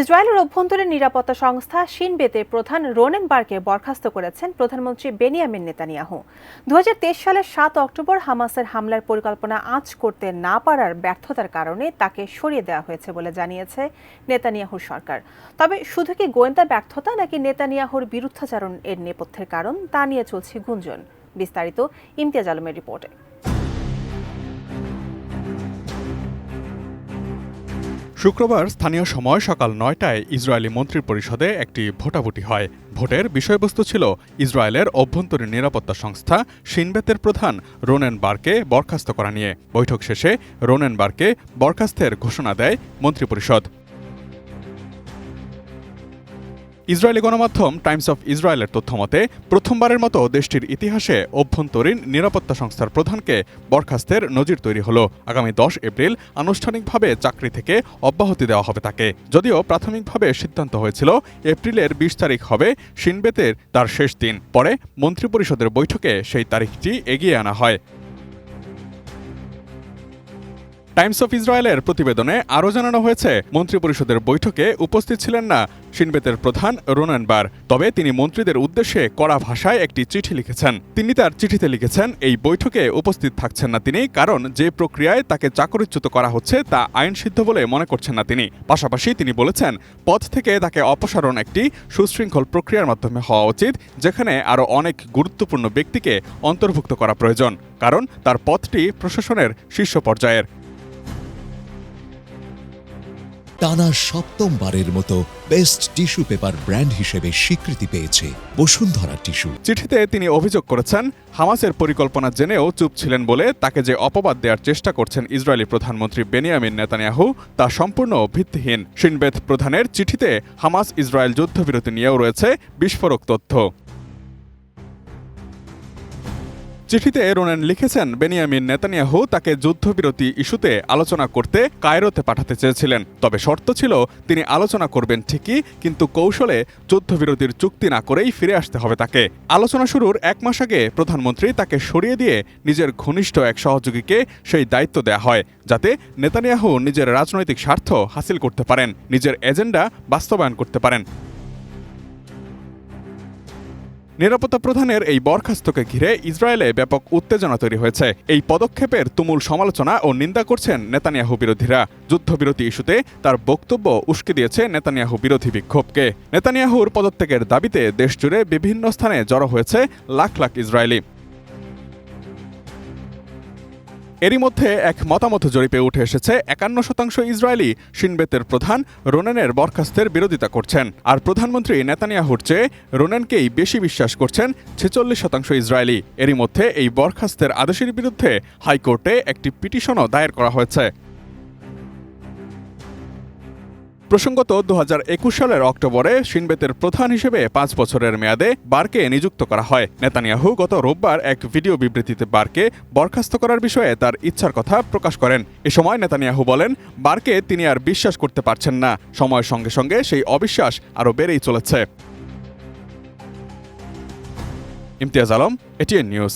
ইসরায়েলের অভ্যন্তরীণ নিরাপত্তা সংস্থা শিন বেতের প্রধান রোনেন বারকে বরখাস্ত করেছেন প্রধানমন্ত্রী বেনিয়ামিন নেতানিয়াহু। 2023 সালের 7 অক্টোবর হামাসের হামলার পরিকল্পনা আঁচ করতে না পারার ব্যর্থতার কারণে তাকে সরিয়ে দেওয়া হয়েছে বলে জানিয়েছে নেতানিয়াহুর সরকার। তবে শুধু কি গোয়েন্দা ব্যর্থতা নাকি নেতানিয়াহুর বিরুদ্ধাচরণ এর নেপথ্যের কারণ তা নিয়ে চলছে গুঞ্জন। বিস্তারিত ইমতিয়াজ আলমের রিপোর্টে। শুক্রবার স্থানীয় সময় সকাল 9টায় ইসরায়েলি মন্ত্রিপরিষদে একটি ভোটাভুটি হয়। ভোটের বিষয়বস্তু ছিল ইসরায়েলের অভ্যন্তরীণ নিরাপত্তা সংস্থা শিন বেতের প্রধান রোনেন বারকে বরখাস্ত করা নিয়ে। বৈঠক শেষে রোনেন বারকে বরখাস্তের ঘোষণা দেয় মন্ত্রিপরিষদ। ইসরায়েলি গণমাধ্যম টাইমস অফ ইসরায়েলের তথ্যমতে প্রথমবারের মতো দেশটির ইতিহাসে অভ্যন্তরীণ নিরাপত্তা সংস্থার প্রধানকে বরখাস্তের নজির তৈরি হলো। আগামী 10 এপ্রিল আনুষ্ঠানিকভাবে চাকরি থেকে অব্যাহতি দেওয়া হবে তাকে। যদিও প্রাথমিকভাবে সিদ্ধান্ত হয়েছিল এপ্রিলের 20 তারিখ হবে শিন বেতের তার শেষ দিন। পরে মন্ত্রিপরিষদের বৈঠকে সেই তারিখটি এগিয়ে আনা হয়। টাইমস অফ ইসরায়েলের প্রতিবেদনে আরও জানানো হয়েছে, মন্ত্রিপরিষদের বৈঠকে উপস্থিত ছিলেন না শিন বেতের প্রধান রোনেন বার। তবে তিনি মন্ত্রীদের উদ্দেশ্যে কড়া ভাষায় একটি চিঠি লিখেছেন। তিনি তার চিঠিতে লিখেছেন, এই বৈঠকে উপস্থিত থাকছেন না তিনি, কারণ যে প্রক্রিয়ায় তাকে চাকরিচ্যুত করা হচ্ছে তা আইনসিদ্ধ বলে মনে করছেন না তিনি। পাশাপাশি তিনি বলেছেন, পদ থেকে তাকে অপসারণ একটি সুশৃঙ্খল প্রক্রিয়ার মাধ্যমে হওয়া উচিত, যেখানে আরও অনেক গুরুত্বপূর্ণ ব্যক্তিকে অন্তর্ভুক্ত করা প্রয়োজন, কারণ তার পদটি প্রশাসনের শীর্ষ পর্যায়ের। টানা সপ্তমবারের মতো বেস্ট টিস্যু পেপার ব্র্যান্ড হিসেবে স্বীকৃতি পেয়েছে বসুন্ধরা টিস্যু। চিঠিতে তিনি অভিযোগ করেছেন, হামাসের পরিকল্পনা জেনেও চুপ ছিলেন বলে তাকে যে অপবাদ দেওয়ার চেষ্টা করছেন ইসরায়েলি প্রধানমন্ত্রী বেনিয়ামিন নেতানিয়াহু তা সম্পূর্ণ ভিত্তিহীন। শিন বেত প্রধানের চিঠিতে হামাস ইসরায়েল যুদ্ধবিরতি নিয়েও রয়েছে বিস্ফোরক তথ্য। চিঠিতে রোনেন লিখেছেন, বেনিয়ামিন নেতানিয়াহু তাকে যুদ্ধবিরতি ইস্যুতে আলোচনা করতে কায়রোতে পাঠাতে চেয়েছিলেন। তবে শর্ত ছিল তিনি আলোচনা করবেন ঠিকই, কিন্তু কৌশলে যুদ্ধবিরতির চুক্তি না করেই ফিরে আসতে হবে তাকে। আলোচনা শুরুর 1 মাস আগে প্রধানমন্ত্রী তাকে সরিয়ে দিয়ে নিজের ঘনিষ্ঠ এক সহযোগীকে সেই দায়িত্ব দেয়া হয়, যাতে নেতানিয়াহু নিজের রাজনৈতিক স্বার্থ হাসিল করতে পারেন, নিজের এজেন্ডা বাস্তবায়ন করতে পারেন। নিরাপত্তা প্রধানের এই বরখাস্তকে ঘিরে ইসরায়েলে ব্যাপক উত্তেজনা তৈরি হয়েছে। এই পদক্ষেপের তুমুল সমালোচনা ও নিন্দা করছেন নেতানিয়াহু বিরোধীরা। যুদ্ধবিরতি ইস্যুতে তার বক্তব্য উস্কে দিয়েছে নেতানিয়াহু বিরোধী বিক্ষোভকে। নেতানিয়াহুর পদত্যাগের দাবিতে দেশজুড়ে বিভিন্ন স্থানে জড়ো হয়েছে লাখ লাখ ইসরায়েলি। এরই মধ্যে এক মতামত জরিপে উঠে এসেছে, 51% ইসরায়েলি শিন বেতের প্রধান রোনেনের বরখাস্তের বিরোধিতা করছেন, আর প্রধানমন্ত্রী নেতানিয়াহুর চেয়ে রোনেনকেই বেশি বিশ্বাস করছেন 46% ইসরায়েলি। এরই মধ্যে এই বরখাস্তের আদেশের বিরুদ্ধে হাইকোর্টে একটি পিটিশনও দায়ের করা হয়েছে। প্রসঙ্গত 2021 সালের অক্টোবরে শিন বেতের প্রধান হিসেবে 5 বছরের মেয়াদে বারকে নিযুক্ত করা হয়। নেতানিয়াহু গত রোববার এক ভিডিও বিবৃতিতে বারকে বরখাস্ত করার বিষয়ে তার ইচ্ছার কথা প্রকাশ করেন। এ সময় নেতানিয়াহু বলেন, বারকে তিনি আর বিশ্বাস করতে পারছেন না। সময়ের সঙ্গে সঙ্গে সেই অবিশ্বাস আরও বেড়েই চলেছে। Imtiaz Alam, ATN news.